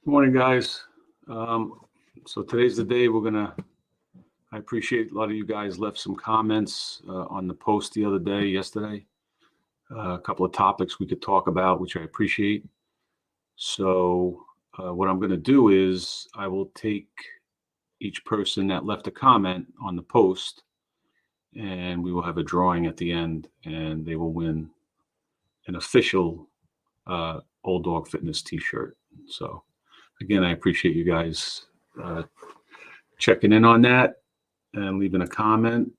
Good morning, guys. So today's the day I appreciate a lot of you guys left some comments on the post the other day, yesterday. A couple of topics we could talk about, which I appreciate. So what I'm going to do is I will take each person that left a comment on the post, and we will have a drawing at the end, and they will win an official Old Dog Fitness T-shirt. So again, I appreciate you guys checking in on that and leaving a comment.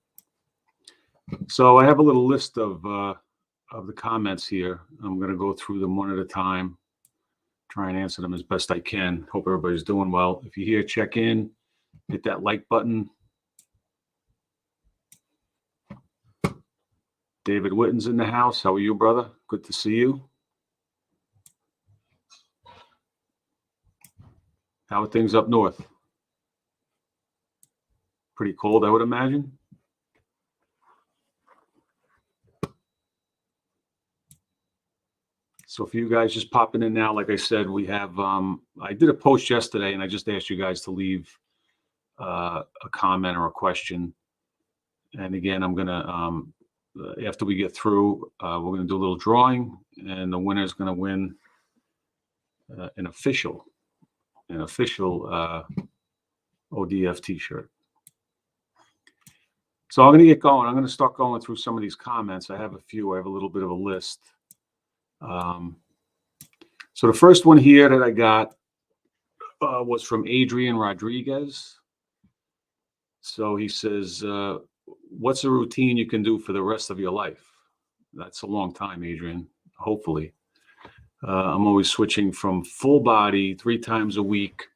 So I have a little list of the comments here. I'm going to go through them one at a time, try and answer them as best I can. Hope everybody's doing well. If you're here, check in, hit that like button. David Witten's in the house. How are you, brother? Good to see you. How are things up north? Pretty cold, I would imagine. So for you guys just popping in now, like I said, we have, I did a post yesterday and I just asked you guys to leave a comment or a question. And again, I'm going to, after we get through, we're going to do a little drawing and the winner is going to win an official ODF t-shirt. So I'm going to get going. I'm going to start going through some of these comments. I have a few. I have a little bit of a list. So the first one here that I got was from Adrian Rodriguez. So he says, what's a routine you can do for the rest of your life? That's a long time, Adrian, hopefully. I'm always switching from full body 3 times a week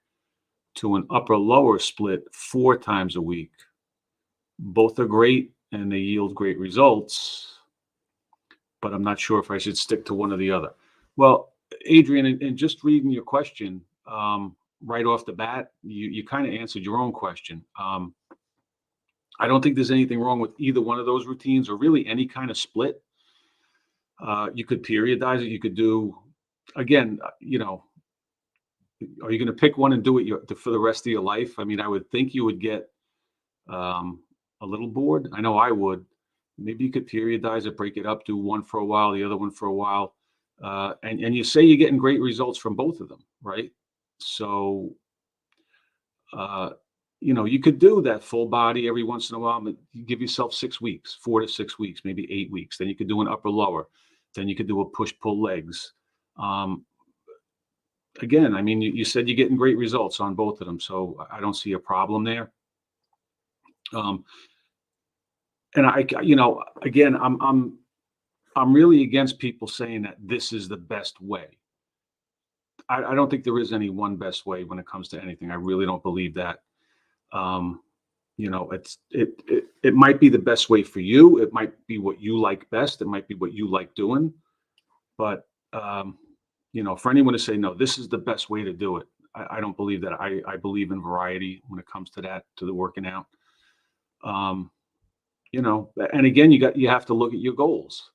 to an upper lower split 4 times a week. Both are great and they yield great results, but I'm not sure if I should stick to one or the other. Well, Adrian, and just reading your question right off the bat, you kind of answered your own question. I don't think there's anything wrong with either one of those routines or really any kind of split. You could periodize it. You could do, again, are you going to pick one and do it for the rest of your life? I mean, I would think you would get a little bored. I know I would. Maybe you could periodize it, break it up, do one for a while, the other one for a while. And you say you're getting great results from both of them, right? So, you could do that full body every once in a while, but you give yourself 6 weeks, 4 to 6 weeks, maybe 8 weeks. Then you could do an upper lower. Then you could do a push pull legs. Again, I mean, you said you're getting great results on both of them, so I don't see a problem there. And again, I'm really against people saying that this is the best way. I don't think there is any one best way when it comes to anything. I really don't believe that. It might be the best way for you. It might be what you like best. It might be what you like doing. But for anyone to say no, this is the best way to do it, I don't believe that. I believe in variety when it comes to that, to the working out. And again, you have to look at your goals.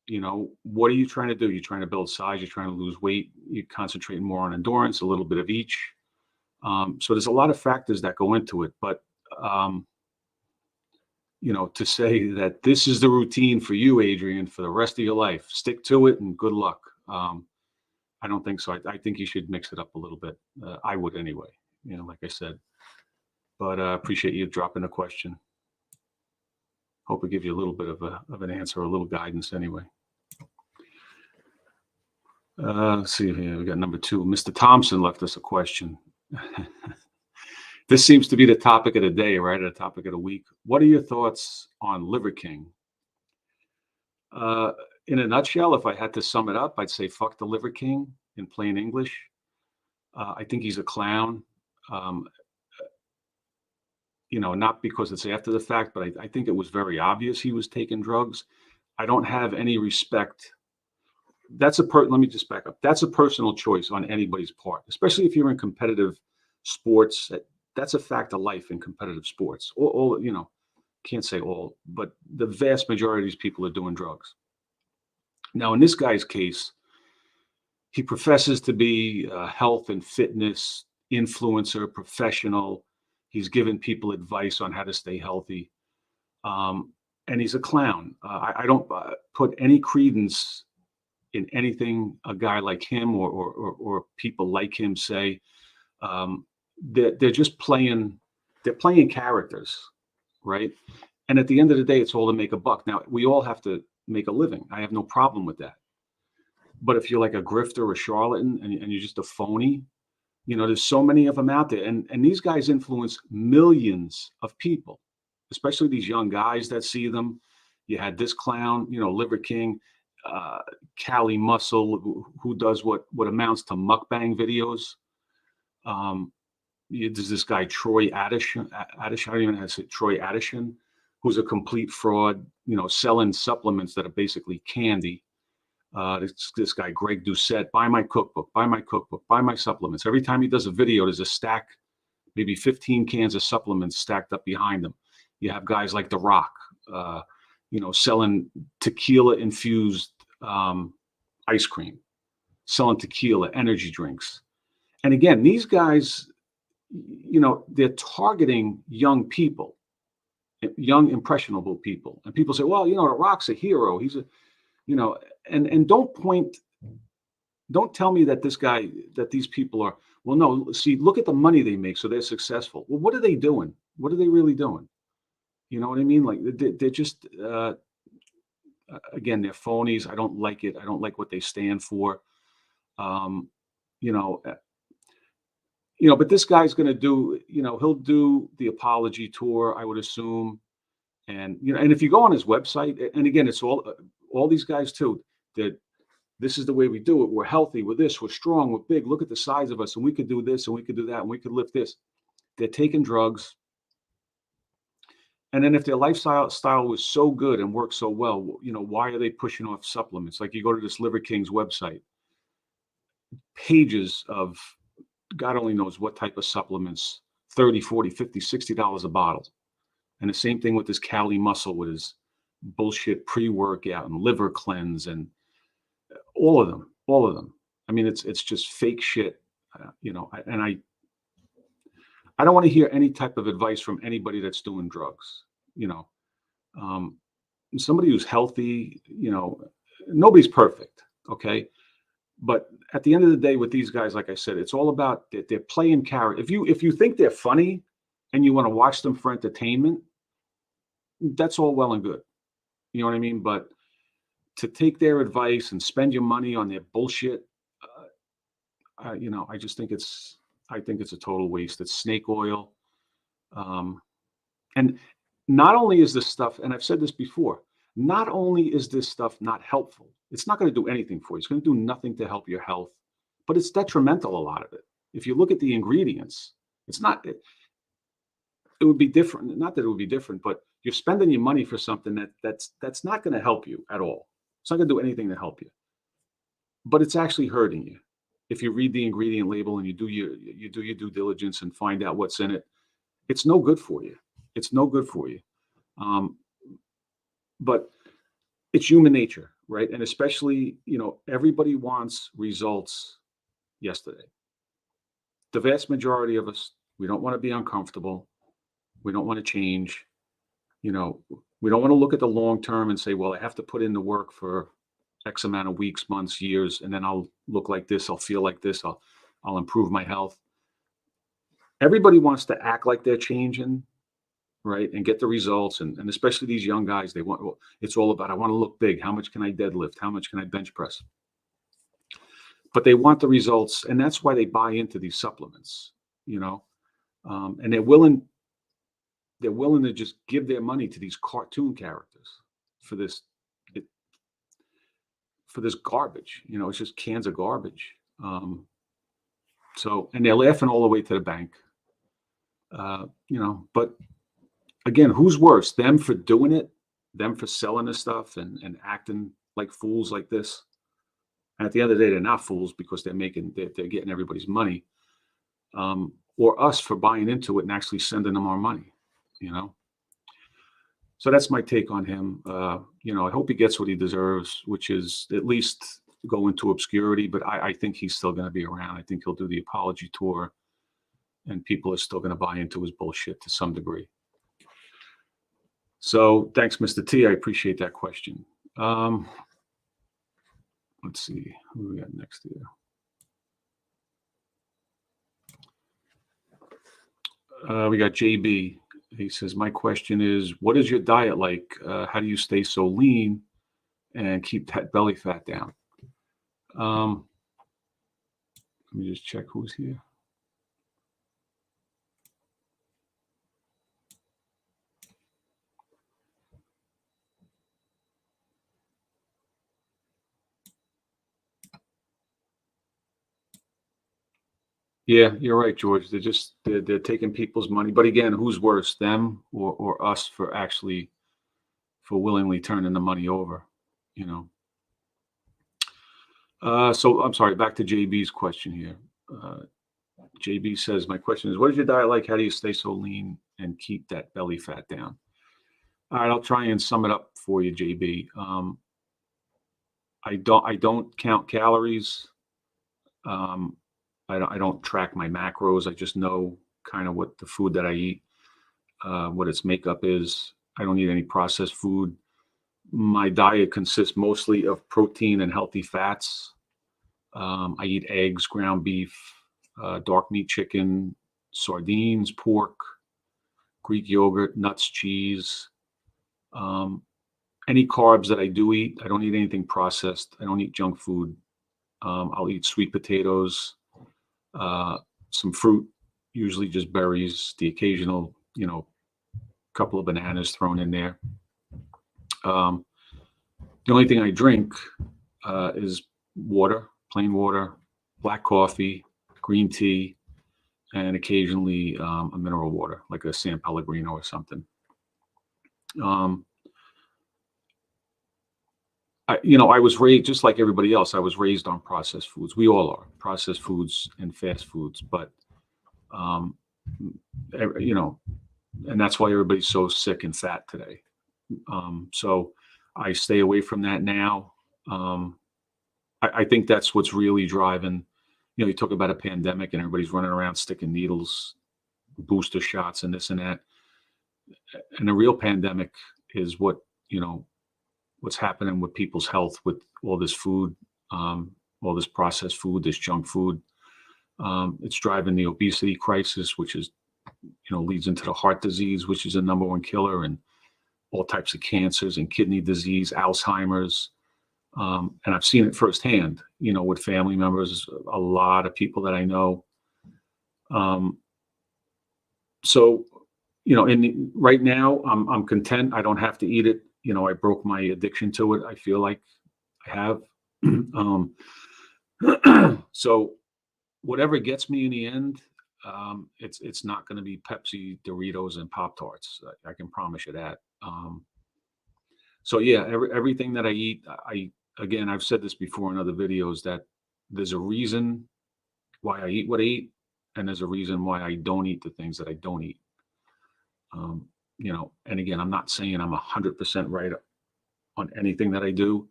What are you trying to do? You're trying to build size, you're trying to lose weight, you're concentrating more on endurance, a little bit of each. So there's a lot of factors that go into it, but to say that this is the routine for you, Adrian, for the rest of your life, stick to it and good luck. I don't think so. I think you should mix it up a little bit. I would anyway, like I said, but I appreciate you dropping the question. Hope it gives you a little bit of an answer, a little guidance anyway. Let's see here. We got number 2. Mr. Thompson left us a question. This seems to be the topic of the day, right? The topic of the week. What are your thoughts on Liver King? In a nutshell, if I had to sum it up, I'd say fuck the Liver King in plain English. I think he's a clown. Not because it's after the fact, but I think it was very obvious he was taking drugs. I don't have any respect. Let me just back up. That's a personal choice on anybody's part, especially if you're in competitive sports. That's a fact of life in competitive sports. All can't say all, but the vast majority of these people are doing drugs. Now, in this guy's case, He professes to be a health and fitness influencer, professional. He's given people advice on how to stay healthy. Um, and he's a clown. I don't put any credence in anything a guy like him or people like him say. Um, they're just playing. They're playing characters, right? And at the end of the day, it's all to make a buck. Now we all have to make a living. I have no problem with that. But if you're like a grifter or charlatan and you're just a phony, there's so many of them out there. And these guys influence millions of people, especially these young guys that see them. You had this clown, Liver King, Cali Muscle, who does what amounts to mukbang videos. There's this guy, Troy Addition, I don't even know how to say Troy Addison, who's a complete fraud, selling supplements that are basically candy. This guy, Greg Doucette, buy my cookbook, buy my supplements. Every time he does a video, there's a stack, maybe 15 cans of supplements stacked up behind him. You have guys like The Rock, selling tequila infused ice cream, selling tequila, energy drinks. And again, these guys, they're targeting young people, young impressionable people. And people say, well, The Rock's a hero. He's a, and don't tell me that these people are, well, no, see, look at the money they make. So they're successful. Well, what are they doing? What are they really doing? You know what I mean? Like they're just, again, they're phonies. I don't like it. I don't like what they stand for. But this guy's going to do, he'll do the apology tour, I would assume. And, and if you go on his website, and again, it's all these guys too, that this is the way we do it. We're healthy. We're this, we're strong, we're big. Look at the size of us. And we could do this and we could do that. And we could lift this. They're taking drugs. And then if their lifestyle was so good and worked so well, why are they pushing off supplements? Like you go to this Liver King's website, pages of God only knows what type of supplements, $30, $40, $50, $60 a bottle. And the same thing with this Cali Muscle with his bullshit pre-workout and liver cleanse and all of them. I mean, it's just fake shit, and I don't want to hear any type of advice from anybody that's doing drugs, somebody who's healthy, nobody's perfect. Okay. But at the end of the day with these guys, like I said, it's all about they're playing character. If you think they're funny and you want to watch them for entertainment, that's all well and good. You know what I mean? But to take their advice and spend your money on their bullshit, I just think it's a total waste. It's snake oil. And not only is this stuff, and I've said this before, not only is this stuff not helpful, it's not going to do anything for you. It's going to do nothing to help your health, but it's detrimental, a lot of it. If you look at the ingredients, it's not, it would be different. Not that it would be different, but you're spending your money for something that's not going to help you at all. It's not going to do anything to help you, but it's actually hurting you. If you read the ingredient label and you do your due diligence and find out what's in it, it's no good for you. It's no good for you. But it's human nature, right? And especially, everybody wants results yesterday. The vast majority of us, we don't want to be uncomfortable. We don't want to change. We don't want to look at the long term and say, well, I have to put in the work for X amount of weeks, months, years, and then I'll look like this. I'll feel like this. I'll improve my health. Everybody wants to act like they're changing, right? And get the results. And especially these young guys, it's all about, I want to look big. How much can I deadlift? How much can I bench press? But they want the results. And that's why they buy into these supplements, and they're willing to just give their money to these cartoon characters for this garbage. It's just cans of garbage. And they're laughing all the way to the bank. But again, who's worse, them for doing it, them for selling this stuff and acting like fools like this? And at the end of the day, they're not fools because they're getting everybody's money, or us for buying into it and actually sending them our money, So that's my take on him. I hope he gets what he deserves, which is at least go into obscurity, but I think he's still going to be around. I think he'll do the apology tour, and people are still going to buy into his bullshit to some degree. So thanks, Mr. T. I appreciate that question. Let's see who we got next here. We got JB. He says, my question is, what is your diet like? How do you stay so lean and keep that belly fat down? Let me just check who's here. Yeah, you're right, George. They're taking people's money. But again, who's worse, them or us for willingly turning the money over, you know? So I'm sorry, back to JB's question here. JB says, my question is, what is your diet like? How do you stay so lean and keep that belly fat down? All right, I'll try and sum it up for you, JB. I don't count calories. I don't track my macros. I just know kind of what the food that I eat, what its makeup is. I don't eat any processed food. My diet consists mostly of protein and healthy fats. I eat eggs, ground beef, dark meat chicken, sardines, pork, Greek yogurt, nuts, cheese. Any carbs that I do eat, I don't eat anything processed. I don't eat junk food. I'll eat sweet potatoes, some fruit, usually just berries, the occasional, couple of bananas thrown in there. The only thing I drink is water, plain water, black coffee, green tea, and occasionally a mineral water, like a San Pellegrino or something. I was raised just like everybody else. I was raised on processed foods. We all are, processed foods and fast foods. But and that's why everybody's so sick and fat today. So I stay away from that now. I think that's what's really driving. You talk about a pandemic and everybody's running around sticking needles, booster shots, and this and that. And the real pandemic is what's happening with people's health with all this food, all this processed food, this junk food. It's driving the obesity crisis, which is, leads into the heart disease, which is the number one killer, and all types of cancers and kidney disease, Alzheimer's. And I've seen it firsthand, with family members, a lot of people that I know. So, right now I'm content. I don't have to eat it. I broke my addiction to it. I feel like I have. So whatever gets me in the end, it's not going to be Pepsi, Doritos, and Pop-Tarts. I can promise you that. So yeah, everything that I eat, again, I've said this before in other videos, that there's a reason why I eat what I eat, and there's a reason why I don't eat the things that I don't eat. And again, I'm not saying I'm 100% right on anything that I do,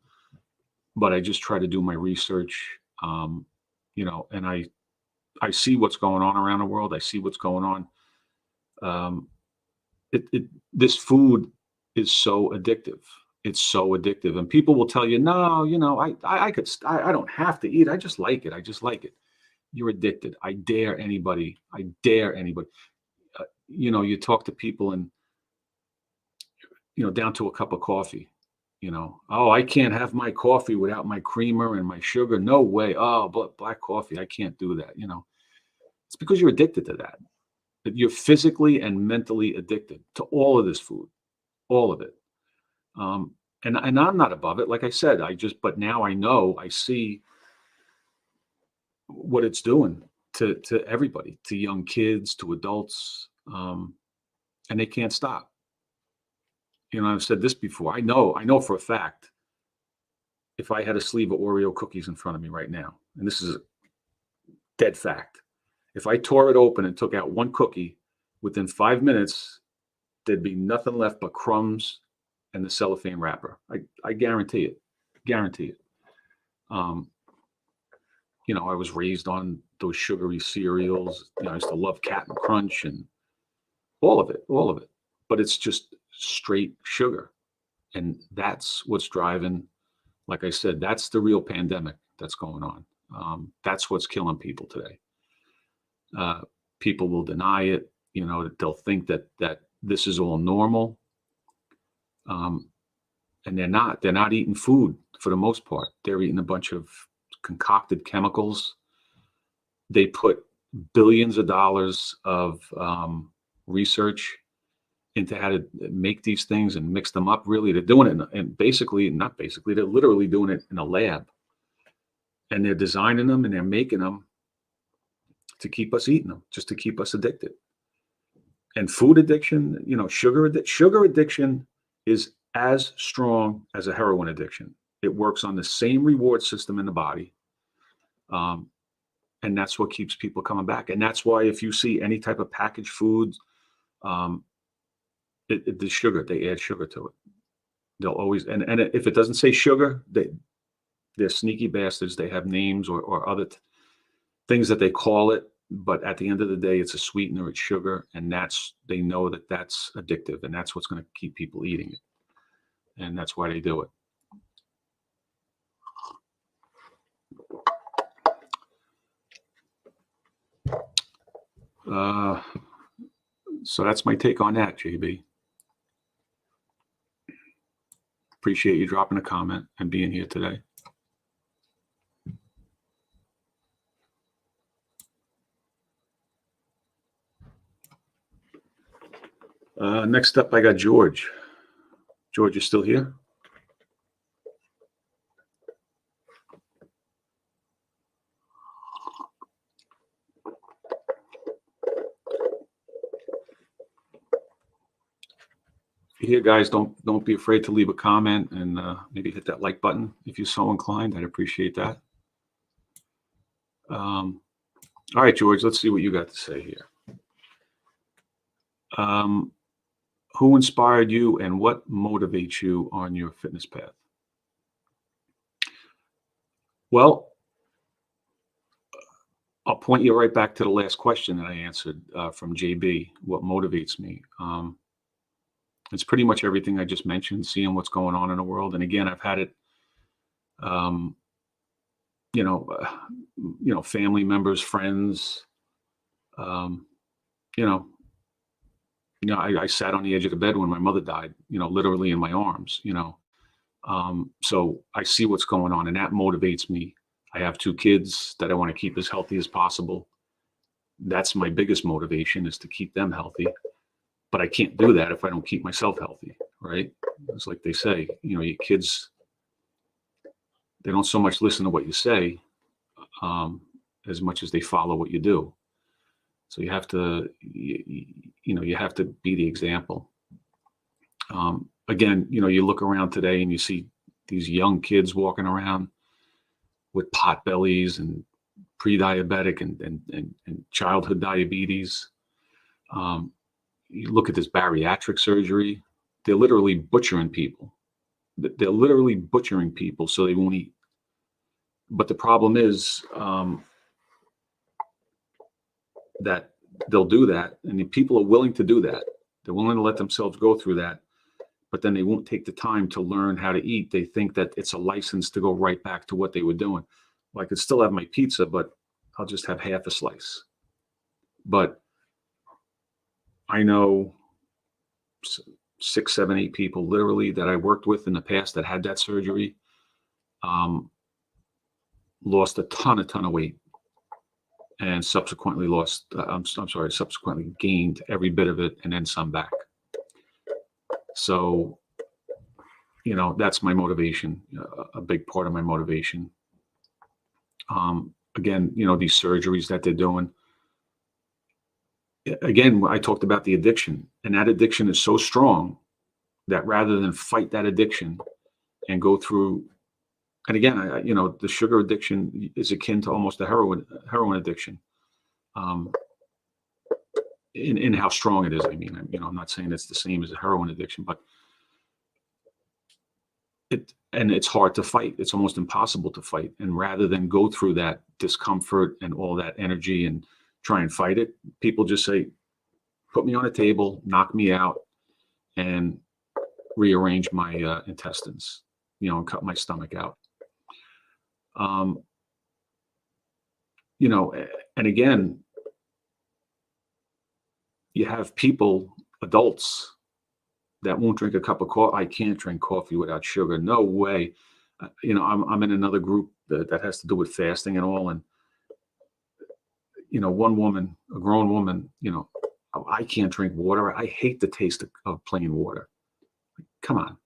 but I just try to do my research, and I see what's going on around the world. I see what's going on. This food is so addictive. It's so addictive, and people will tell you, no, I don't have to eat. I just like it. I just like it. You're addicted. I dare anybody. You talk to people and, down to a cup of coffee, oh, I can't have my coffee without my creamer and my sugar. No way. Oh, but black coffee, I can't do that. It's because you're addicted to that. That you're physically and mentally addicted to all of this food, all of it. And I'm not above it. Like I said, but now I see what it's doing to everybody, to young kids, to adults, and they can't stop. I've said this before. I know for a fact, if I had a sleeve of Oreo cookies in front of me right now, and this is a dead fact, if I tore it open and took out one cookie, within 5 minutes, there'd be nothing left but crumbs and the cellophane wrapper. I guarantee it. Guarantee it. Um, I was raised on those sugary cereals. I used to love Captain Crunch and all of it. But it's just straight sugar. And that's what's driving, like I said, that's the real pandemic that's going on. That's what's killing people today. Uh, People will deny it. They'll think that this is all normal, um, and they're not. They're not eating food for the most part. They're eating a bunch of concocted chemicals. They put billions of dollars of research into how to make these things and mix them up. Really, they're doing it, and basically, not basically, they're literally doing it in a lab, and they're designing them and they're making them to keep us eating them, just to keep us addicted. And food addiction, sugar addiction is as strong as a heroin addiction. It works on the same reward system in the body. And that's what keeps people coming back. And that's why if you see any type of packaged foods, the sugar, they add sugar to it. They'll always, and if it doesn't say sugar, they're sneaky bastards. They have names or other things that they call it. But at the end of the day, it's a sweetener, it's sugar, and they know that that's addictive, and that's what's going to keep people eating it. And that's why they do it. So that's my take on that, JB. Appreciate you dropping a comment and being here today. Next up, I got George. George, you still here? If you're here, guys, don't be afraid to leave a comment and maybe hit that like button if you're so inclined. I'd appreciate that. All right, George, let's see what you got to say here. Who inspired you and what motivates you on your fitness path? Well, I'll point you right back to the last question that I answered from JB. What motivates me? It's pretty much everything I just mentioned, seeing what's going on in the world. And again, I've had it, family members, friends, I sat on the edge of the bed when my mother died, literally in my arms, so I see what's going on and that motivates me. I have 2 kids that I want to keep as healthy as possible. That's my biggest motivation, is to keep them healthy. But I can't do that if I don't keep myself healthy, right? It's like they say, your kids, they don't so much listen to what you say as much as they follow what you do. So you have to, you have to be the example. Again, you look around today and you see these young kids walking around with pot bellies and pre-diabetic and childhood diabetes. You look at this bariatric surgery, they're literally butchering people. They're literally butchering people so they won't eat. But the problem is that they'll do that, and the people are willing to do that. They're willing to let themselves go through that, but then they won't take the time to learn how to eat. They think that it's a license to go right back to what they were doing. Well, I could still have my pizza, but I'll just have half a slice. But I know 6, 7, 8 people literally that I worked with in the past that had that surgery, lost a ton of weight, and subsequently subsequently gained every bit of it and then some back. So, that's my motivation, a big part of my motivation. Again, these surgeries that they're doing. Again, I talked about the addiction, and that addiction is so strong that rather than fight that addiction and go through, and again, the sugar addiction is akin to almost a heroin addiction. In how strong it is. I mean, I'm not saying it's the same as a heroin addiction, but and it's hard to fight. It's almost impossible to fight. And rather than go through that discomfort and all that energy and try and fight it, people just say, put me on a table, knock me out, and rearrange my intestines, and cut my stomach out. Um, and again, you have people, adults, that won't drink a cup of coffee. I can't drink coffee without sugar. No way. I'm in another group that has to do with fasting and all. And, one woman, a grown woman, "Oh, I can't drink water. I hate the taste of plain water." Come on.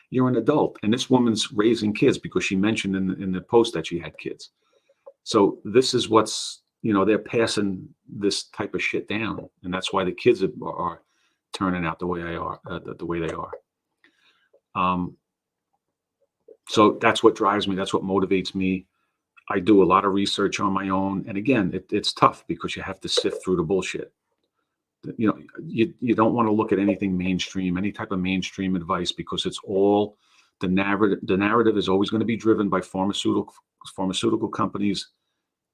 You're an adult. And this woman's raising kids because she mentioned in the post that she had kids. So this is what's, they're passing this type of shit down. And that's why the kids are turning out the way they are, the way they are. So that's what drives me. That's what motivates me. I do a lot of research on my own. And again, it's tough because you have to sift through the bullshit. You don't want to look at anything mainstream, any type of mainstream advice, because it's all the narrative. The narrative is always going to be driven by pharmaceutical companies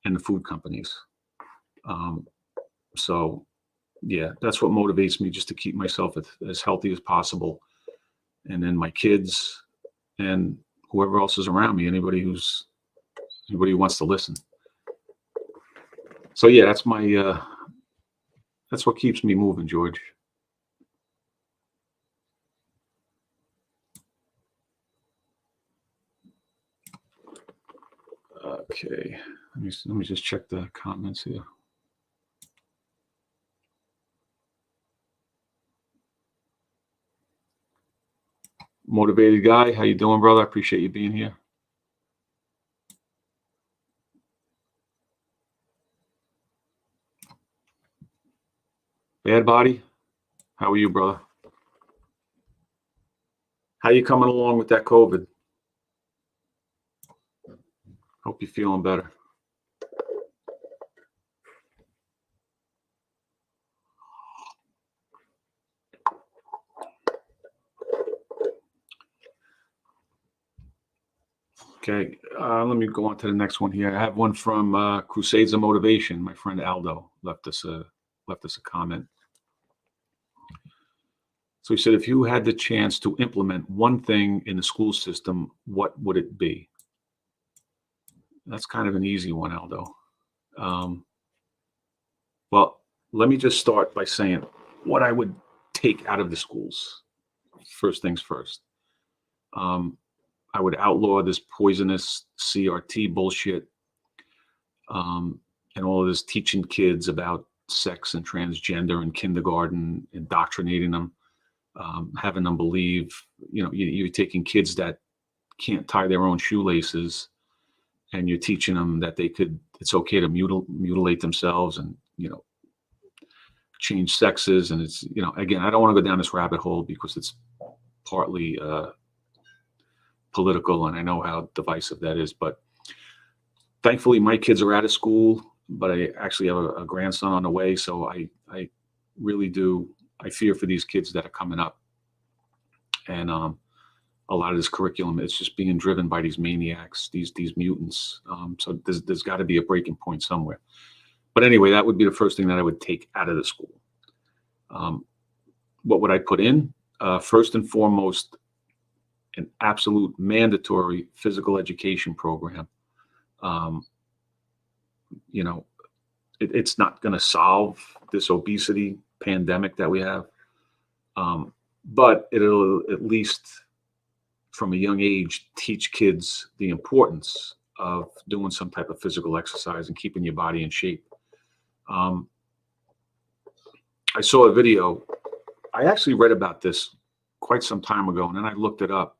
and the food companies. So yeah, that's what motivates me, just to keep myself as healthy as possible. And then my kids and whoever else is around me, anybody who wants to listen. So yeah, that's what keeps me moving, George. Okay, let me just check the comments here. Motivated guy, how you doing, brother? I appreciate you being here. Bad body, how are you, brother? How you coming along with that COVID? Hope you're feeling better. Okay, let me go on to the next one here. I have one from Crusades of Motivation. My friend Aldo left us a comment. So he said, if you had the chance to implement one thing in the school system, what would it be? That's kind of an easy one, Aldo. Well, let me just start by saying what I would take out of the schools. First things first. I would outlaw this poisonous CRT bullshit, and all of this teaching kids about sex and transgender in kindergarten, indoctrinating them, having them believe, you're taking kids that can't tie their own shoelaces, and you're teaching them that it's okay to mutilate themselves and, change sexes. And it's, again, I don't want to go down this rabbit hole because it's partly political, and I know how divisive that is. But thankfully, my kids are out of school, but I actually have a grandson on the way. So I really do. I fear for these kids that are coming up. And a lot of this curriculum, it's just being driven by these maniacs, these mutants. So there's got to be a breaking point somewhere. But anyway, that would be the first thing that I would take out of the school. What would I put in? First and foremost, an absolute mandatory physical education program. It's not going to solve this obesity pandemic that we have, but it'll at least, from a young age, teach kids the importance of doing some type of physical exercise and keeping your body in shape. I saw a video. I actually read about this quite some time ago, and then I looked it up.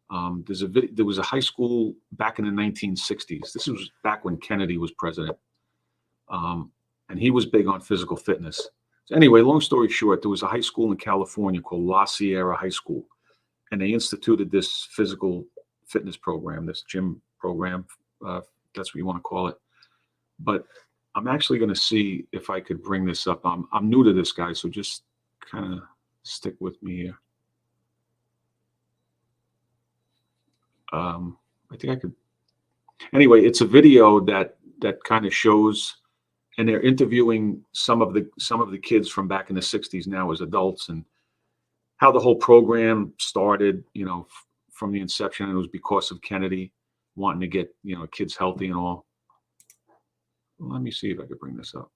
There was a high school back in the 1960s. This was back when Kennedy was president. And he was big on physical fitness. So anyway, long story short, there was a high school in California called La Sierra High School. And they instituted this physical fitness program, this gym program, that's what you want to call it. But I'm actually going to see if I could bring this up. I'm new to this, guy, so just kind of stick with me here. I think I could. Anyway, it's a video that kind of shows, and they're interviewing some of the kids from back in the '60s now as adults, and how the whole program started. From the inception, and it was because of Kennedy wanting to get kids healthy and all. Well, let me see if I could bring this up.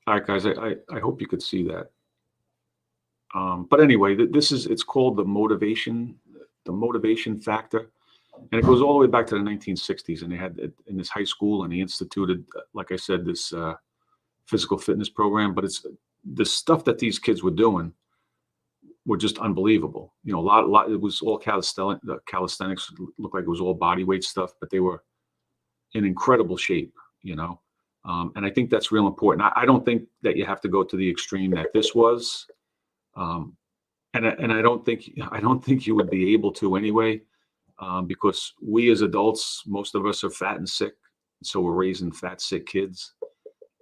All right, guys, I hope you could see that. But anyway, it's called the motivation factor, and it goes all the way back to the 1960s. And they had it in this high school, and they instituted, like I said, this physical fitness program. But it's the stuff that these kids were doing were just unbelievable. A lot. It was all calisthenics. Calisthenics looked like it was all body weight stuff, but they were in incredible shape. And I think that's real important. I don't think that you have to go to the extreme that this was. And I don't think you would be able to anyway, because we as adults, most of us are fat and sick, so we're raising fat, sick kids.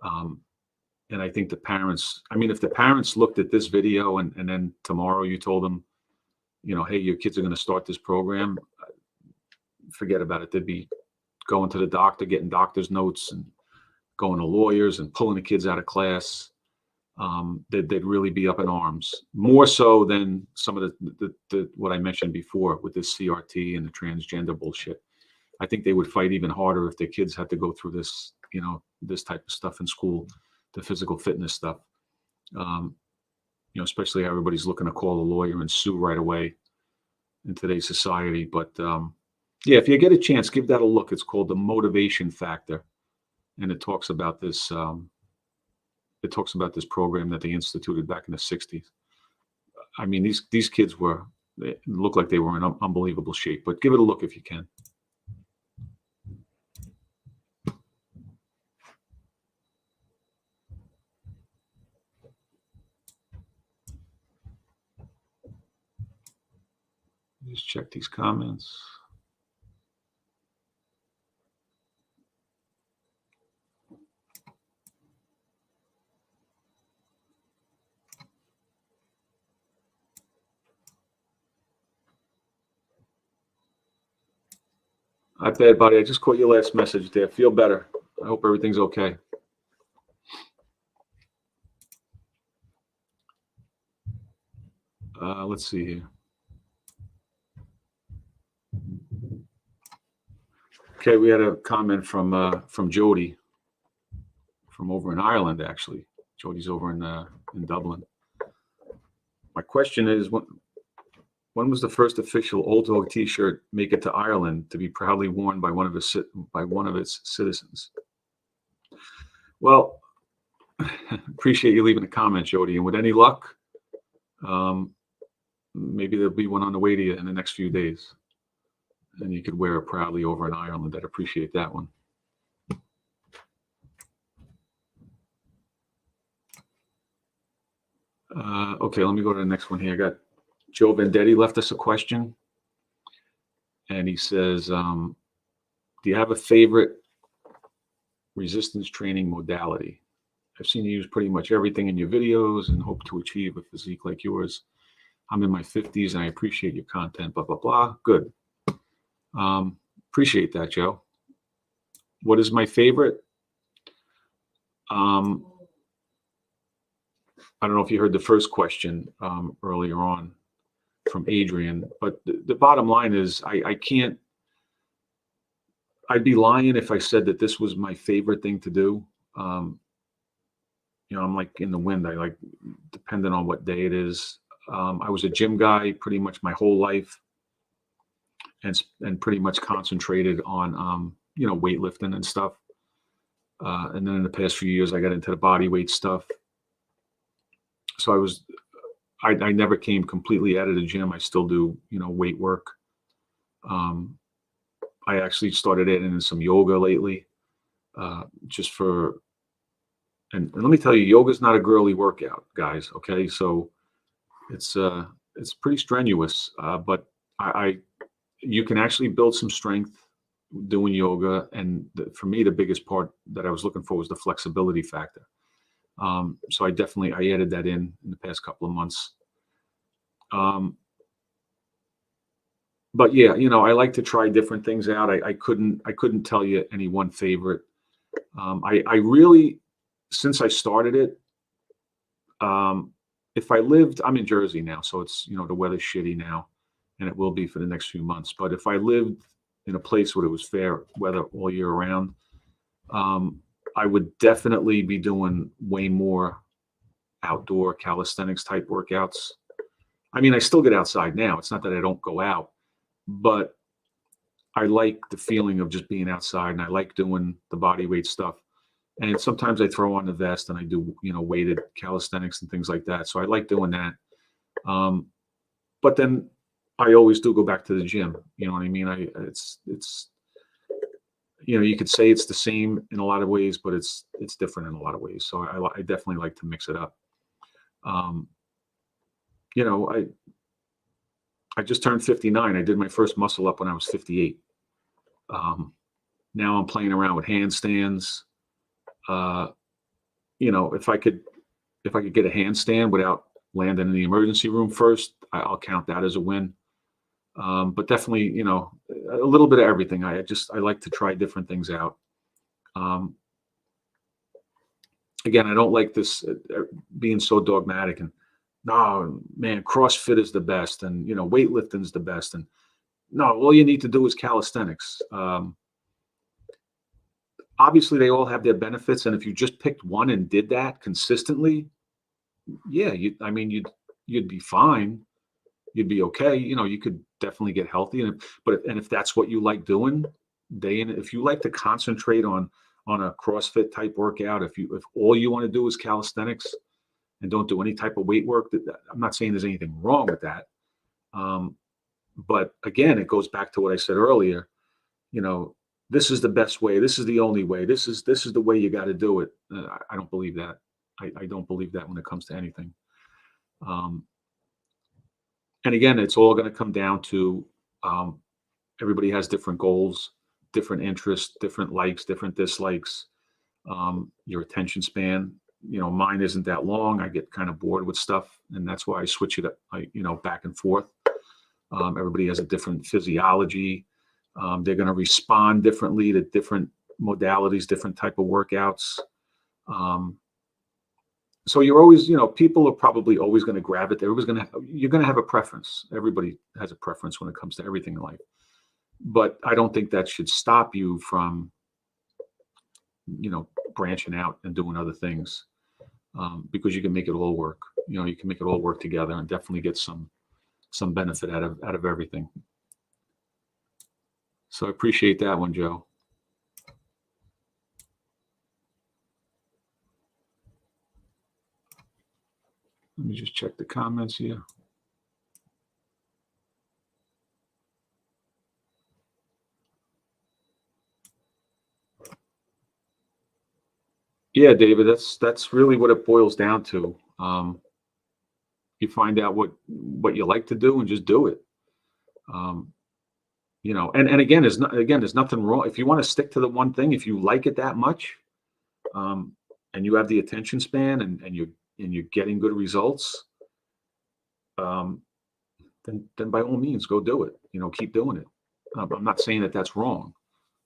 And I think the parents, if the parents looked at this video and then tomorrow you told them, hey, your kids are going to start this program, forget about it. They'd be going to the doctor, getting doctor's notes, and going to lawyers and pulling the kids out of class. They'd really be up in arms, more so than some of the what I mentioned before with this CRT and the transgender bullshit. I think they would fight even harder if their kids had to go through this, this type of stuff in school, the physical fitness stuff. Especially how everybody's looking to call a lawyer and sue right away in today's society. But yeah, if you get a chance, give that a look. It's called The Motivation Factor, and it talks about this. It talks about this program that they instituted back in the '60s. These kids they looked like they were in unbelievable shape. But give it a look if you can. Just check these comments. Not bad, buddy. I just caught your last message there. Feel better. I hope everything's okay. Let's see here. Okay, we had a comment from Jody from over in Ireland. Actually, Jody's over in Dublin. My question is, when was the first official Old Dog T-shirt make it to Ireland to be proudly worn by one of its citizens? Well, appreciate you leaving a comment, Jody. And with any luck, maybe there'll be one on the way to you in the next few days, and you could wear it proudly over in Ireland. I'd appreciate that one. Okay, let me go to the next one here. I got Joe Vendetti left us a question, and he says, do you have a favorite resistance training modality? I've seen you use pretty much everything in your videos and hope to achieve a physique like yours. I'm in my 50s and I appreciate your content, blah, blah, blah. Good. Appreciate that, Joe. What is my favorite? I don't know if you heard the first question earlier on from Adrian, but the bottom line is I'd be lying if I said that this was my favorite thing to do. I'm like in the wind. I like, depending on what day it is. I was a gym guy pretty much my whole life, and pretty much concentrated on weightlifting and stuff. And then in the past few years, I got into the body weight stuff. So I never came completely out of the gym. I still do, weight work. I actually started adding in some yoga lately, just for and let me tell you, yoga's not a girly workout, guys. Okay, so it's pretty strenuous, but I you can actually build some strength doing yoga. And for me, the biggest part that I was looking for was the flexibility factor. So I added that in the past couple of months. Um, but yeah, I like to try different things out. I couldn't tell you any one favorite. I really, since I started it, um, if I lived, I'm in Jersey now, so it's, the weather's shitty now, and it will be for the next few months. But if I lived in a place where it was fair weather all year round, um, I would definitely be doing way more outdoor calisthenics type workouts. I mean, I still get outside now. It's not that I don't go out, but I like the feeling of just being outside, and I like doing the body weight stuff. And sometimes I throw on the vest and I do, weighted calisthenics and things like that. So I like doing that. Um, but then I always do go back to the gym. You know what I mean? It's you could say it's the same in a lot of ways, but it's different in a lot of ways. So I definitely like to mix it up. Um, you know, I just turned 59. I did my first muscle up when I was 58. Um, Now I'm playing around with handstands. Uh, if I could get a handstand without landing in the emergency room first, I'll count that as a win. But definitely, a little bit of everything. I like to try different things out. Um, Again, I don't like this being so dogmatic and no, man, CrossFit is the best, and weightlifting is the best, and no, all you need to do is calisthenics. Obviously, they all have their benefits, and if you just picked one and did that consistently, yeah, you'd be fine. You'd be okay. You could definitely get healthy, and if that's what you like doing day in, if you like to concentrate on a CrossFit type workout, if all you want to do is calisthenics and don't do any type of weight work, I'm not saying there's anything wrong with that. Um, but again, it goes back to what I said earlier. You know, this is the best way. This is the only way. This is the way you got to do it. I don't believe that. I don't believe that when it comes to anything. Um, and again, it's all going to come down to um, everybody has different goals, different interests, different likes, different dislikes. Your attention span, mine isn't that long. I get kind of bored with stuff, and that's why I switch it up, back and forth. Everybody has a different physiology. They're going to respond differently to different modalities, different type of workouts. Um, so you're always, people are probably always going to gravitate. You're going to have a preference. Everybody has a preference when it comes to everything in life. But I don't think that should stop you from, branching out and doing other things, because you can make it all work. You can make it all work together and definitely get some benefit out of everything. So I appreciate that one, Joe. Let me just check the comments here. Yeah, David, that's really what it boils down to. You find out what you like to do and just do it. Um, and again, there's nothing wrong if you want to stick to the one thing. If you like it that much, um, and you have the attention span, and you're getting good results, um, then by all means go do it. Keep doing it. I'm not saying that that's wrong,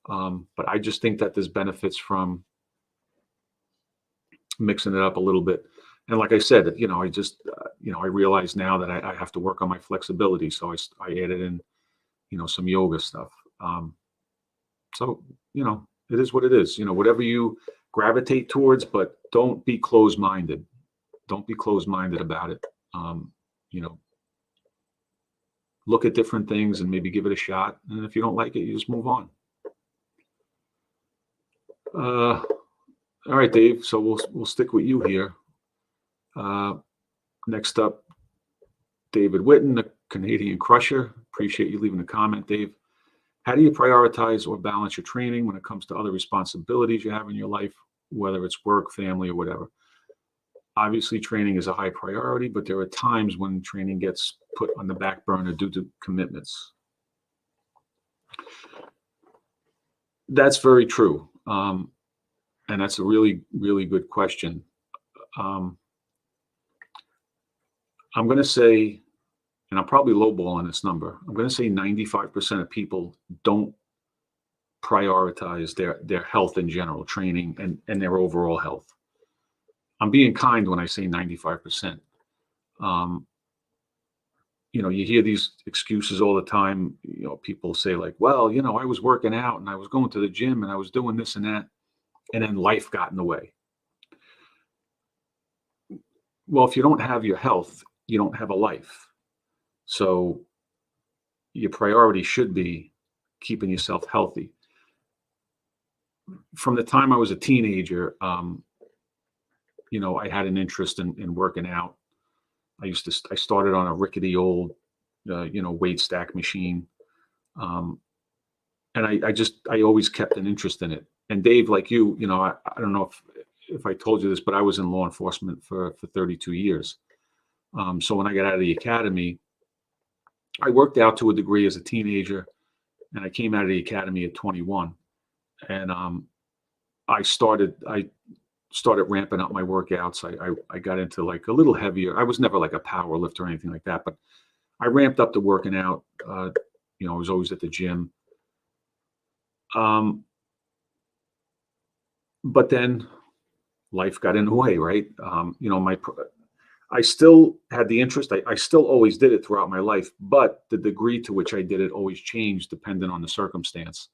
but I just think that there's benefits from mixing it up a little bit. And like I said, I just I realize now that I have to work on my flexibility, so I added in some yoga stuff. So it is what it is. Whatever you gravitate towards, but don't be closed-minded. Don't be closed-minded about it. You know, look at different things and maybe give it a shot. And if you don't like it, you just move on. All right, Dave. So we'll stick with you here. Next up, David Witten, the Canadian Crusher. Appreciate you leaving a comment, Dave. How do you prioritize or balance your training when it comes to other responsibilities you have in your life? whether it's work, family, or whatever. Obviously, training is a high priority, but there are times when training gets put on the back burner due to commitments. That's very true. And that's a really, really good question. Um, I'm going to say, and I'm probably lowballing this number, I'm going to say 95% of people don't prioritize their health in general, training and their overall health. I'm being kind when I say 95%. You hear these excuses all the time. People say like, well, I was working out and I was going to the gym and I was doing this and that, and then life got in the way. Well, if you don't have your health, you don't have a life. So your priority should be keeping yourself healthy. From the time I was a teenager, I had an interest in working out. I started on a rickety old, weight stack machine. And I always kept an interest in it. And Dave, like you, I don't know if I told you this, but I was in law enforcement for 32 years. So when I got out of the academy, I worked out to a degree as a teenager, and I came out of the academy at 21. And I started ramping up my workouts. I got into like a little heavier. I was never like a power lifter or anything like that, but I ramped up the working out. I was always at the gym. But then life got in the way, right? I still had the interest. I still always did it throughout my life, but the degree to which I did it always changed depending on the circumstance.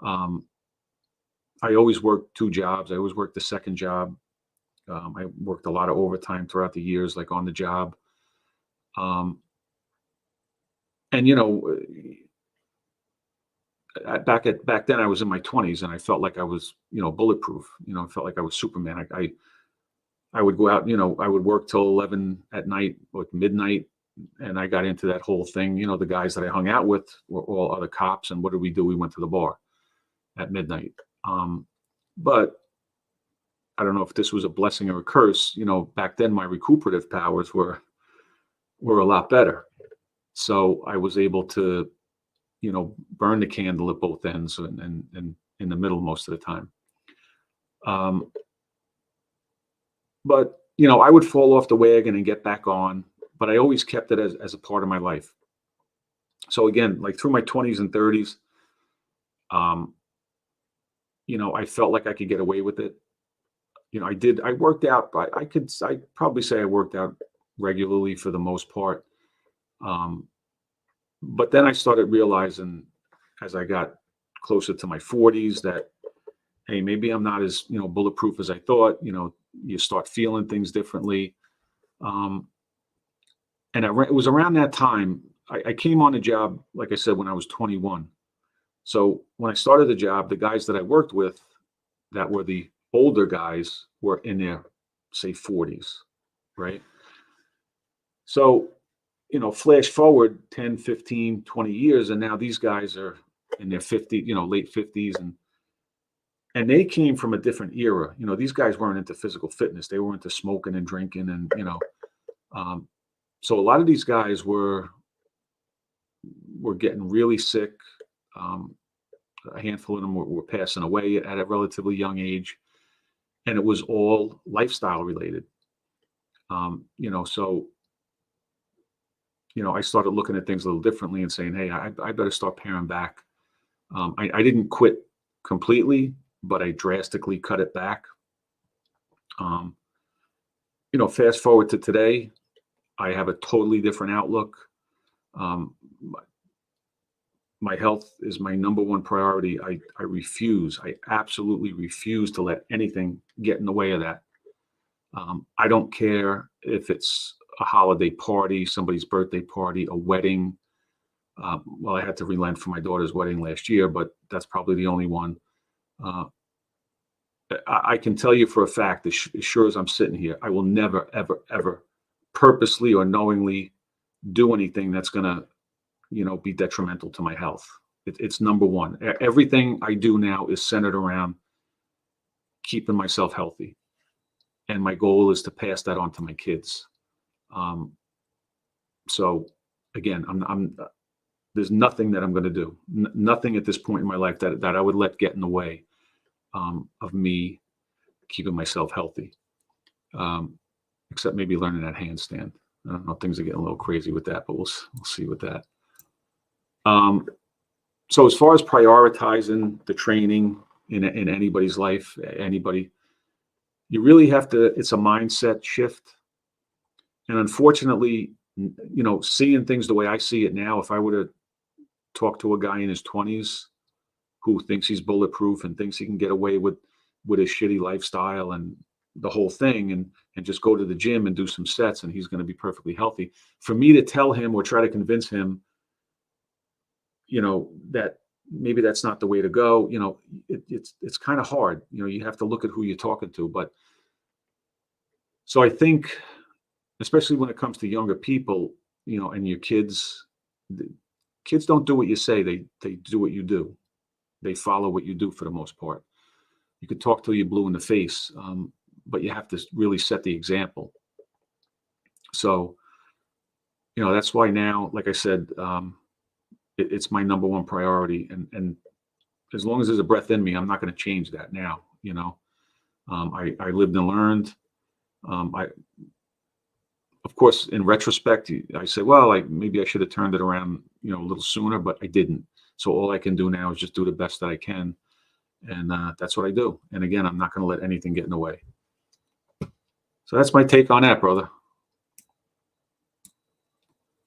I always worked 2 jobs. I always worked the second job. I worked a lot of overtime throughout the years, like on the job. And back then I was in my 20s and I felt like I was, bulletproof. I felt like I was Superman. I would go out, I would work till 11 at night or midnight, and I got into that whole thing. The guys that I hung out with were all other cops, and what did we do? We went to the bar at midnight. But I don't know if this was a blessing or a curse. Back then my recuperative powers were a lot better. So I was able to, burn the candle at both ends and in the middle most of the time. But, I would fall off the wagon and get back on, but I always kept it as a part of my life. So again, like through my 20s and 30s, I felt like I could get away with it. I worked out, but I'd probably say I worked out regularly for the most part. But then I started realizing as I got closer to my 40s that, hey, maybe I'm not as, bulletproof as I thought. You start feeling things differently. And it was around that time, I came on a job, like I said, when I was 21. So when I started the job, the guys that I worked with that were the older guys were in their, say, 40s, right? So, flash forward 10, 15, 20 years, and now these guys are in their 50, late 50s, and they came from a different era. These guys weren't into physical fitness. They were into smoking and drinking and, so a lot of these guys were getting really sick. A handful of them were passing away at a relatively young age, and it was all lifestyle related. So, I started looking at things a little differently and saying, hey, I better start paring back. I didn't quit completely, but I drastically cut it back. Fast forward to today, I have a totally different outlook. My health is my number one priority. I absolutely refuse to let anything get in the way of that. I don't care if it's a holiday party, somebody's birthday party, a wedding. Well, I had to relent for my daughter's wedding last year, but that's probably the only one. I can tell you for a fact, as sure as I'm sitting here, I will never, ever, ever purposely or knowingly do anything that's going to, be detrimental to my health. It's number one. Everything I do now is centered around keeping myself healthy. And my goal is to pass that on to my kids. So again, there's nothing that I'm going to do, nothing at this point in my life that I would let get in the way of me keeping myself healthy, except maybe learning that handstand. I don't know, things are getting a little crazy with that, but we'll see with that. So as far as prioritizing the training in anybody's life, you really have to, it's a mindset shift. And unfortunately, seeing things the way I see it now, if I were to talk to a guy in his 20s who thinks he's bulletproof and thinks he can get away with his shitty lifestyle and the whole thing and just go to the gym and do some sets and he's going to be perfectly healthy, for me to tell him or try to convince him, that maybe that's not the way to go, it's kind of hard. You have to look at who you're talking to. But so I think, especially when it comes to younger people, and your kids don't do what you say. They do what you do. They follow what you do for the most part. You could talk till you're blue in the face, but you have to really set the example. So, that's why now, like I said, it's my number one priority. And as long as there's a breath in me, I'm not going to change that now. I lived and learned. Of course, in retrospect, I say, well, maybe I should have turned it around, a little sooner, but I didn't. So all I can do now is just do the best that I can. And that's what I do. And again, I'm not going to let anything get in the way. So that's my take on that, brother.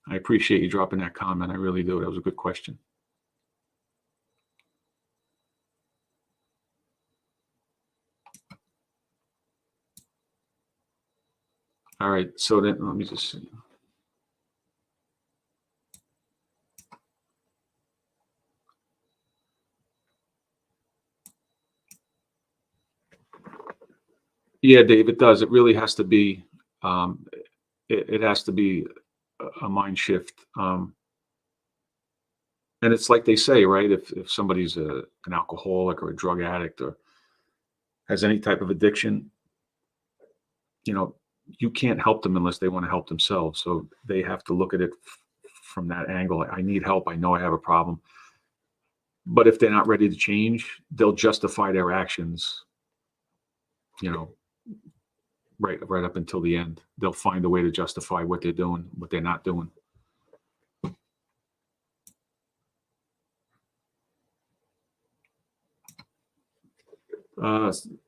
I appreciate you dropping that comment. I really do. That was a good question. All right. So then let me just see. Yeah, Dave, it does. It really has to be, it has to be a mind shift. And it's like they say, right? If somebody's an alcoholic or a drug addict or has any type of addiction, you can't help them unless they want to help themselves. So they have to look at it from that angle. I need help. I know I have a problem. But if they're not ready to change, they'll justify their actions, right up until the end. They'll find a way to justify what they're doing, what they're not doing.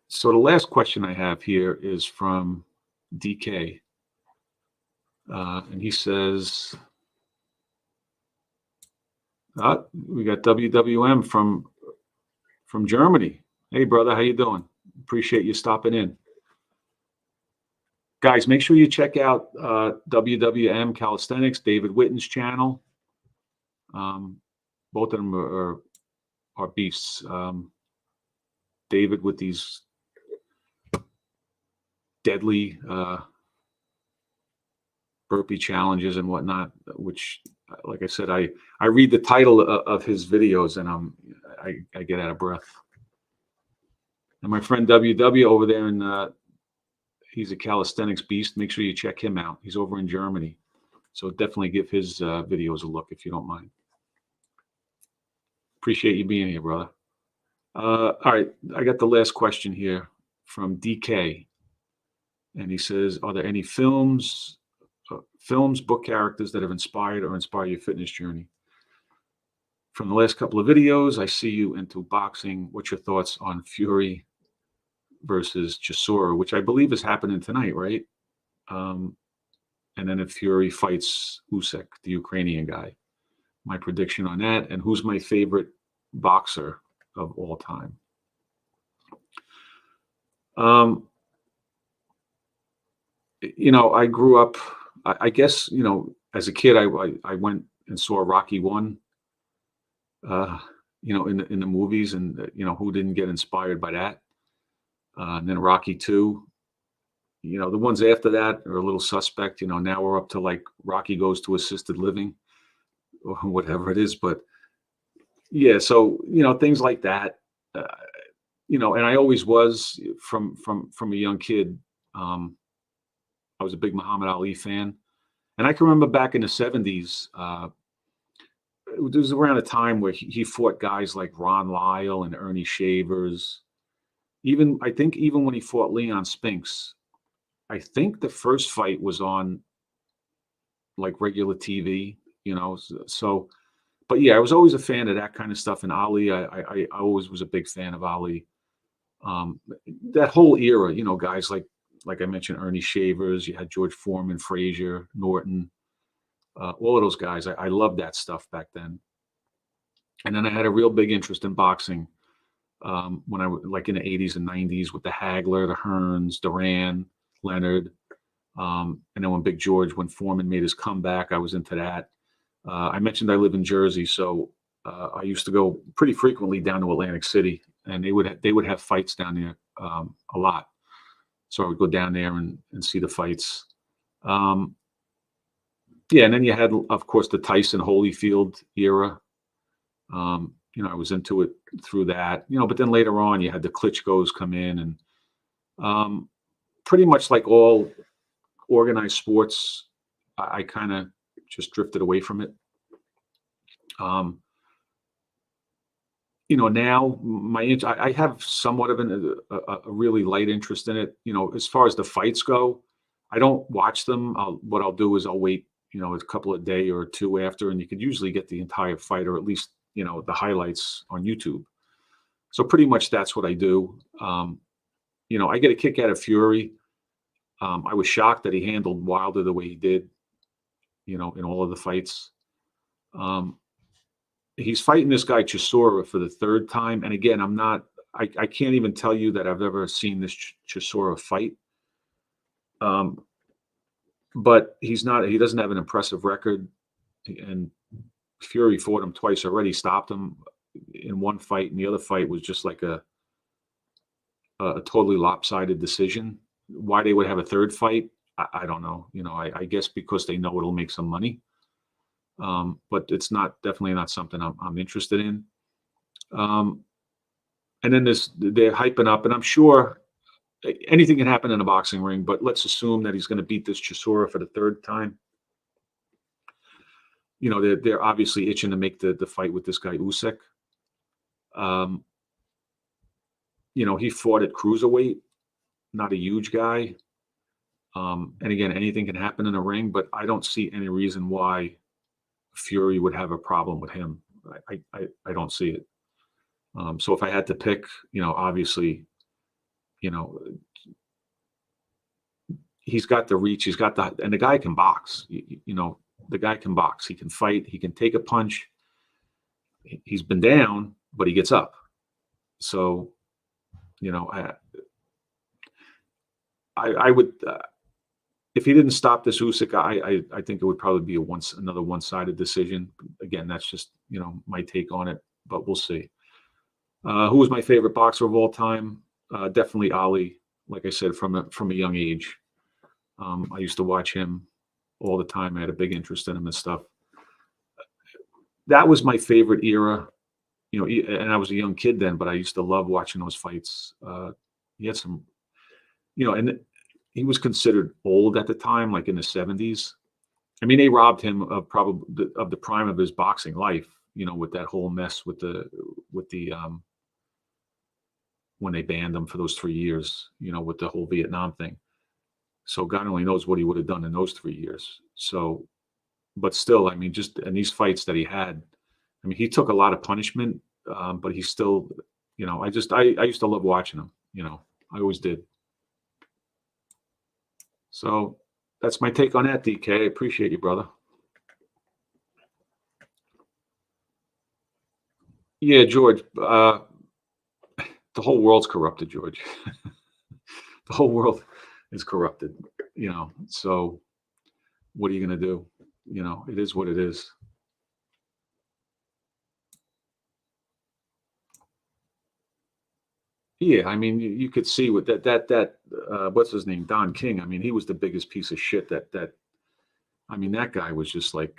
So the last question I have here is from DK. And he says, we got WWM from Germany. Hey, brother, how you doing? Appreciate you stopping in. Guys, make sure you check out WWM Calisthenics, David Witten's channel. Both of them are beasts. David with these deadly burpee challenges and whatnot, which, like I said, I read the title of his videos and I get out of breath. And my friend WW over there in he's a calisthenics beast. Make sure you check him out. He's over in Germany. So definitely give his videos a look if you don't mind. Appreciate you being here, brother. All right. I got the last question here from DK. And he says, are there any films, book characters that have inspired or inspire your fitness journey? From the last couple of videos, I see you into boxing. What's your thoughts on Fury versus Chisora, which I believe is happening tonight, right? And then if Fury fights Usyk, the Ukrainian guy, my prediction on that, and who's my favorite boxer of all time. I grew up, I guess, as a kid, I went and saw Rocky 1, in the movies, and who didn't get inspired by that? And then Rocky 2, the ones after that are a little suspect. Now we're up to like Rocky goes to assisted living or whatever it is. But yeah, so, things like that. and I always was from a young kid. Um, I was a big Muhammad Ali fan, and I can remember back in the '70s. There was around a time where he fought guys like Ron Lyle and Ernie Shavers. Even I think even when he fought Leon Spinks, I think the first fight was on like regular TV. So but yeah, I was always a fan of that kind of stuff. And Ali, I always was a big fan of Ali. Um, that whole era, guys like I mentioned, Ernie Shavers. You had George Foreman, Frazier, Norton, all of those guys. I loved that stuff back then. And then I had a real big interest in boxing when like in the '80s and '90s with the Hagler, the Hearns, Duran, Leonard, and then when Foreman made his comeback, I was into that. I mentioned I live in Jersey, so I used to go pretty frequently down to Atlantic City, and they would have fights down there a lot. So I would go down there and see the fights. Um, yeah, and then you had, of course, the Tyson Holyfield era. I was into it through that, but then later on you had the Klitschko's come in, and um, pretty much like all organized sports, I kind of just drifted away from it. Um, now I have somewhat of a really light interest in it. As far as the fights go, I don't watch them. What I'll do is I'll wait, a couple of day or two after, and you could usually get the entire fight, or at least the highlights on YouTube. So pretty much that's what I do. I get a kick out of Fury. I was shocked that he handled Wilder the way he did, in all of the fights. Um, he's fighting this guy Chisora for the third time, and again, I can't even tell you that I've ever seen this Chisora fight. But he doesn't have an impressive record, and Fury fought him twice already, stopped him in one fight, and the other fight was just like a totally lopsided decision. Why they would have a third fight, I don't know. I guess because they know it'll make some money. But it's definitely not something I'm interested in. And then they're hyping up, and I'm sure anything can happen in a boxing ring, but let's assume that he's going to beat this Chisora for the third time. They're obviously itching to make the fight with this guy Usyk. He fought at cruiserweight, not a huge guy. And again, anything can happen in a ring, but I don't see any reason why Fury would have a problem with him. I don't see it. So if I had to pick, obviously, you know, he's got the reach, and the guy can box. The guy can box. He can fight. He can take a punch. He's been down, but he gets up. So, I would, if he didn't stop this Usyk, I think it would probably be another one-sided decision. Again, that's just my take on it, but we'll see. Who was my favorite boxer of all time? Definitely Ali. Like I said, from a young age, I used to watch him all the time. I had a big interest in him and stuff. That was my favorite era, and I was a young kid then, but I used to love watching those fights. He had some, and he was considered old at the time, like in the '70s. I mean, they robbed him of probably of the prime of his boxing life, with that whole mess with the when they banned him for those 3 years, with the whole Vietnam thing. So God only knows what he would have done in those 3 years. So, but still, I mean, just in these fights that he had, I mean, he took a lot of punishment, but he still, I used to love watching him. I always did. So that's my take on that, DK. I appreciate you, brother. Yeah, George. The whole world's corrupted, George. The whole world is corrupted. So what are you going to do? It is what it is. Yeah, I mean, you could see with that what's his name, Don King. I mean, he was the biggest piece of shit. I mean, that guy was just like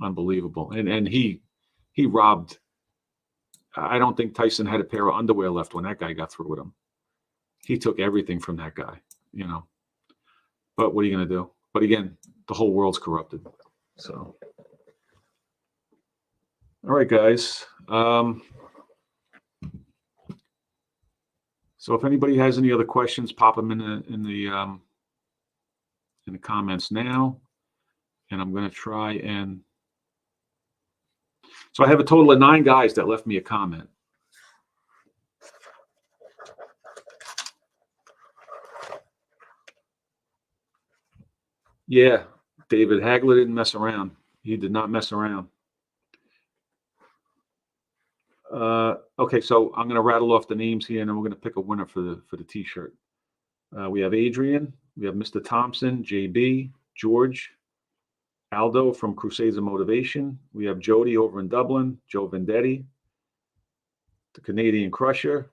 unbelievable, and he robbed I don't think Tyson had a pair of underwear left when that guy got through with him. He took everything from that guy, you know. But what are you going to do? But again, the whole world's corrupted. So, all right, guys. So if anybody has any other questions, pop them in the comments now, and I'm going to try and. So I have a total of 9 guys that left me a comment. Yeah, David Hagler didn't mess around. He did not mess around. Okay, so I'm going to rattle off the names here, and then we're going to pick a winner for the T-shirt. We have Adrian, we have Mr. Thompson, JB, George, Aldo from Crusades of Motivation. We have Jody over in Dublin, Joe Vendetti, the Canadian Crusher,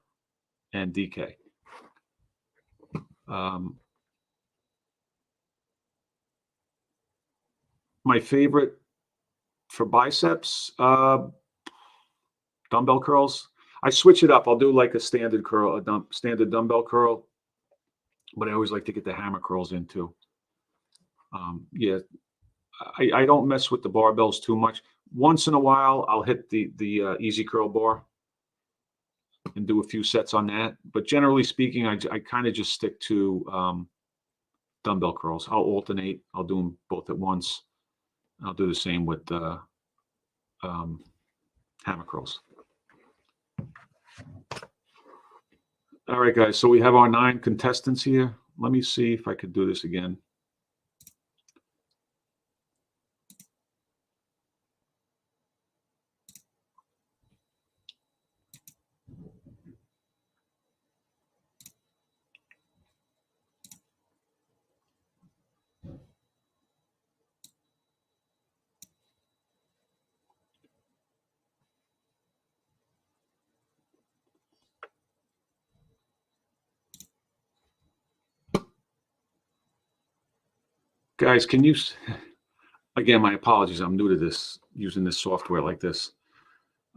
and DK. My favorite for biceps, dumbbell curls. I switch it up. I'll do like a standard curl, standard dumbbell curl, but I always like to get the hammer curls in too. Yeah, I don't mess with the barbells too much. Once in a while, I'll hit the easy curl bar and do a few sets on that. But generally speaking, I kind of just stick to dumbbell curls. I'll alternate. I'll do them both at once. I'll do the same with hammer curls. All right, guys. So we have our 9 contestants here. Let me see if I could do this again. Guys, can you, again, my apologies. I'm new to this, using this software like this.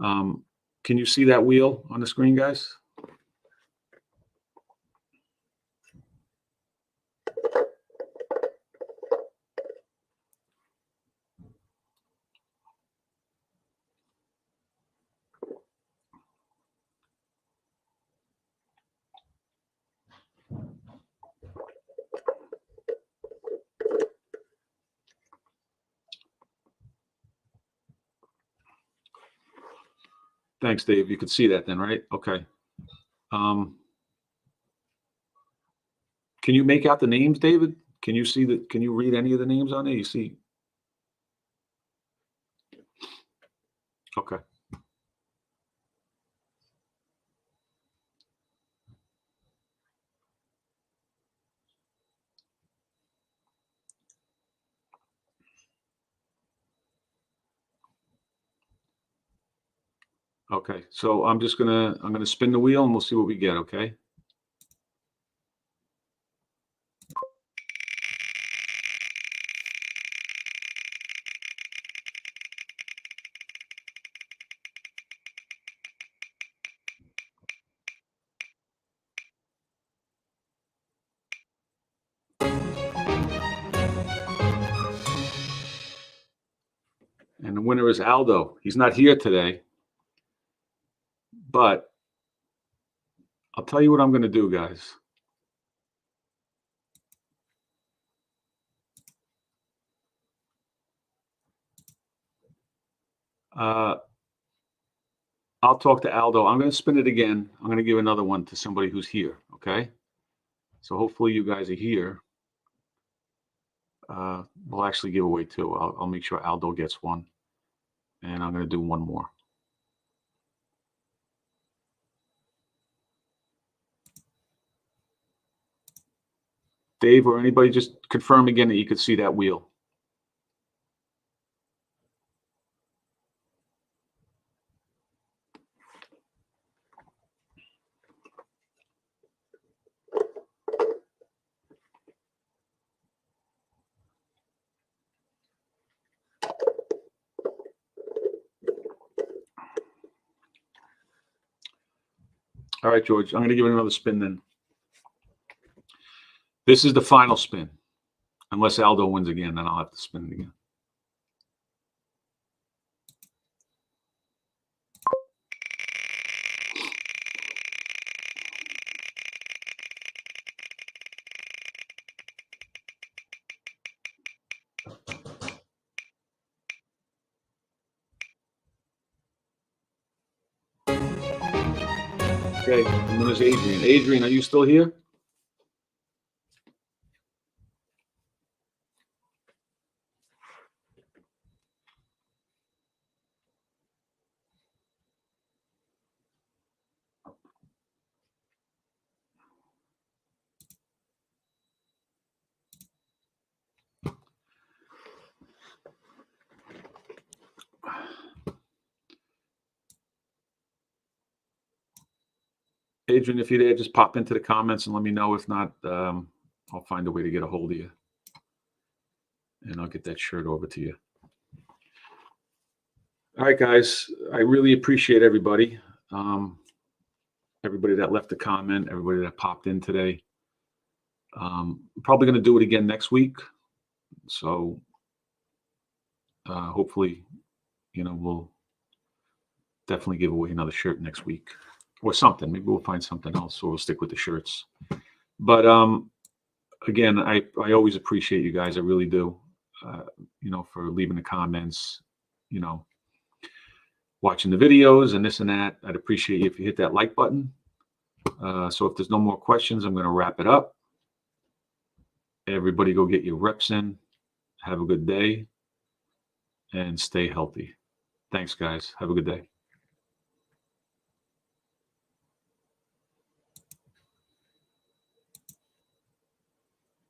Can you see that wheel on the screen, guys? Thanks, Dave. You could see that then, right? Okay. Can you make out the names, David? Can you see that? Can you read any of the names on there? You see? Okay. Okay. So I'm gonna spin the wheel and we'll see what we get. Okay. And the winner is Aldo. He's not here today, but I'll tell you what I'm going to do, guys. I'll talk to Aldo. I'm going to spin it again. I'm going to give another one to somebody who's here. Okay. So hopefully you guys are here. We'll actually give away 2. I'll make sure Aldo gets one. And I'm going to do one more. Dave or anybody, just confirm again that you could see that wheel. All right, George, I'm going to give it another spin then. This is the final spin. Unless Aldo wins again, then I'll have to spin it again. Okay, and then there's Adrian. Adrian, are you still here? Adrian, if you're there, just pop into the comments and let me know. If not, I'll find a way to get a hold of you. And I'll get that shirt over to you. All right, guys. I really appreciate everybody. Everybody that left a comment, everybody that popped in today. Probably going to do it again next week. So hopefully, we'll definitely give away another shirt next week or something. Maybe we'll find something else, or we'll stick with the shirts. But again, I always appreciate you guys. I really do. For leaving the comments, watching the videos and this and that. I'd appreciate you if you hit that like button. So if there's no more questions, I'm going to wrap it up. Everybody go get your reps in. Have a good day and stay healthy. Thanks, guys. Have a good day.